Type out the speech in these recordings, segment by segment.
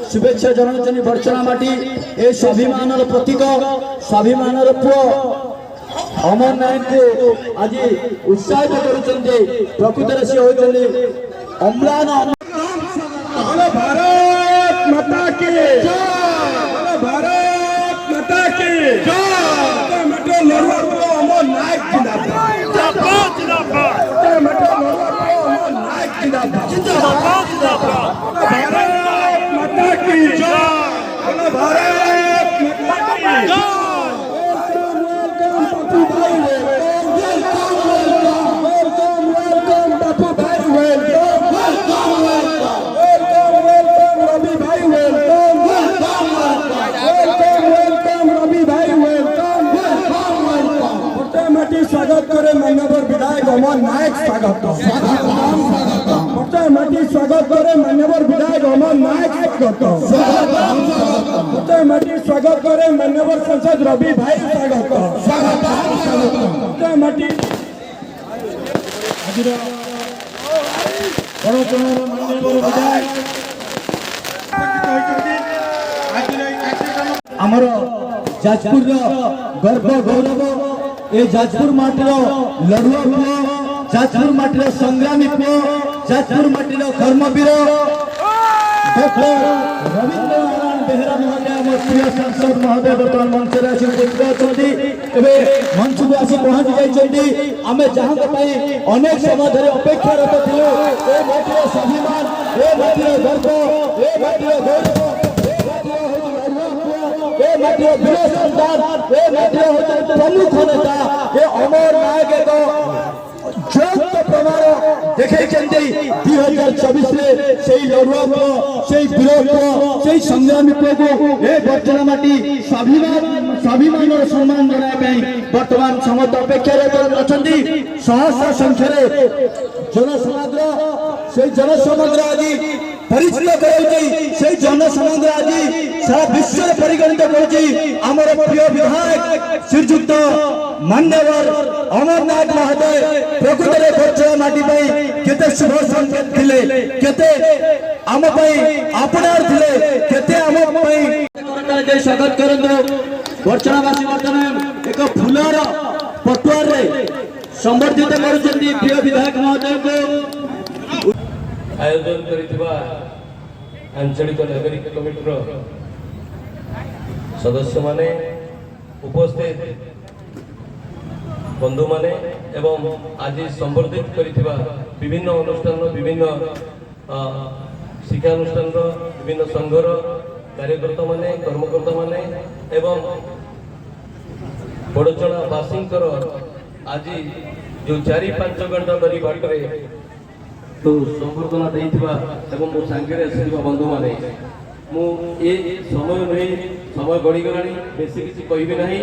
शुभेच्छा जनाउछन् वर्चना माटी ए स्वाभिमान प्रतीक स्वाभिमान पुओ अमर नायक को आज उत्साहित करुछन्ते प्रकृतर से होइछन्ते अम्लान भारत माता की जय भारत माता की जय मटो लड़वा को अमर नायक जिंदाबाद जिंदाबाद मटो लड़वा को अमर नायक जिंदाबाद जिंदाबाद जिंदाबाद भारत माता की जय भारत माता की जय स्वागत करे माननीय विधायक अमर नायक स्वागत माटी स्वागत करे माननीय विधायक अमर नायक स्वागत माटी स्वागत करे माननीय सांसद रवि भाई स्वागत माटी आमर जाजपुर गर्व गौरव ए जाजपुर माटीर लड़ुआ पुओ जाजपुर माटीर संग्रामी पुओ जाजपुर माटीर कर्मवीर डॉक्टर रवींद्र नारायण बेहरा महोदय आम प्रिय सांसद महोदय बर्तमान मंच में आसी उपस्थित अच्छी एवं मंच को आसी पहुंची जाइए आम जहाँ अनेक समय धरी अपेक्षारत थिलु ए माटीर स्वाभिमान ए माटीर गर्व ए माटीर गौरव प्रमुख नेता ये अमर नायक एक ज्योत प्रमाण देखे 2024 लड़ुआ पुओ वीर पुओ संग्रामी पुओ को ए वर्चना माटी स्वाभिमान सम्मान जनाया बर्तमान समस्त अपेक्षा अच्छा सहस्र संख्यार जनसमाद्र से जनसमाद्र आज परिचित कर जनसमाद्र आज सारा विश्व में परिगणित कर प्रिय विधायक श्रीजुक्त मान्यवर अमर नायक महोदय प्रकृत में वर्चना माटी केते शुभ संकेत थिले केते आम आपणार थिले केते आम स्वागत करंतु वर्चनावासी वर्तमान एक फूलर पटुआर संबर्धित करुछन्ती प्रिय विधायक महोदय को आयोजन करितबा आंचलिक नागरिक कमिटीर सदस्य माने उपस्थित बंधु माने एवं आज संबर्धित करितबा विभिन्न अनुष्ठान विभिन्न शिक्षानुष्ठान विभिन्न संघर कार्यकर्ता माने कर्मकर्ता माने एवं बड़चणा बासिंकर आज जो 4-5 घंटा धरी बाटरे तो संबर्धना देइथिबा एवं मो सांगरे आसीथिबा बंधु माने मु ए समय नहीं समय गड़ी गलानी बेसी किसी कहबी नहीं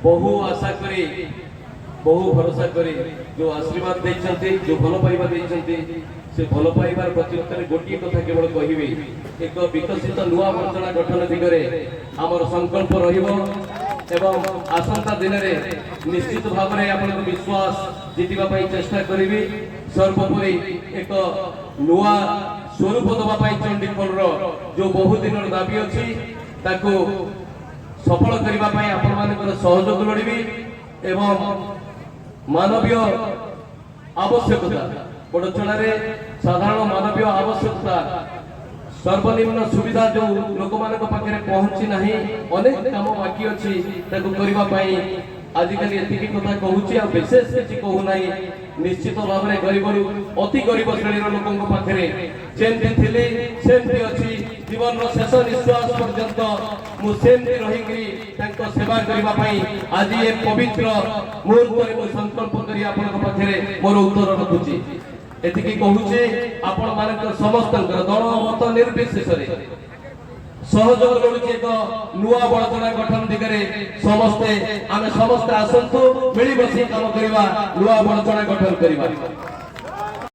बहु आशा करी बहु भरोसा करी जो आशीर्वाद देइछन्ती जो भल पाइबा देइछन्ती से भल पाइबार प्रत्युत्तर गोटे कथा केवल कहबी एक विकसित नुआ वर्चना गठन दिगरे आमर संकल्प रहिबो एवं आसंता दिन में निश्चित भाव में आपन विश्वास जीतिबा पई चेष्टा करिवि सर्वोपरि एक नुआ स्वरूप दबा चंडीगढ़ जो बहु दिन दाबी अच्छी ताको सफल करने आपण मान सहयोग लोड़ी एवं मानवीय आवश्यकता बड़चणा साधारण मानवीय आवश्यकता सर्वनिम्न सुविधा जो लोक मान पाखे पहुंची ना अनेक काम बाकी अच्छी आजिकल एति कथा कहूँ विशेष किसी कहूना निश्चित भाव में गरीब अति गरीब श्रेणी लोकों पाखे जमती थी सेमती अच्छी जीवन शेष निश्वास पर्यंत मुझे रही सेवा करने आज ये पवित्र मुहूर्त में संकल्प कर मोर उत्तर रखुची ଏତିକି କହୁଛେ ଆପଣ ମାନଙ୍କର ସମସ୍ତଙ୍କର ଦଳ ମତ ନିର୍ବିଶେଷରେ ସହଯୋଗ ମିଳୁଛି ଏକ ନୂଆ ବଳଚଣା ଗଠନ ଦିଗରେ ଆମେ ସମସ୍ତେ ଆସନ୍ତୁ ମିଳିମିଶି କାମ କରିବା ନୂଆ ବଳଚଣା ଗଠନ କରିବା।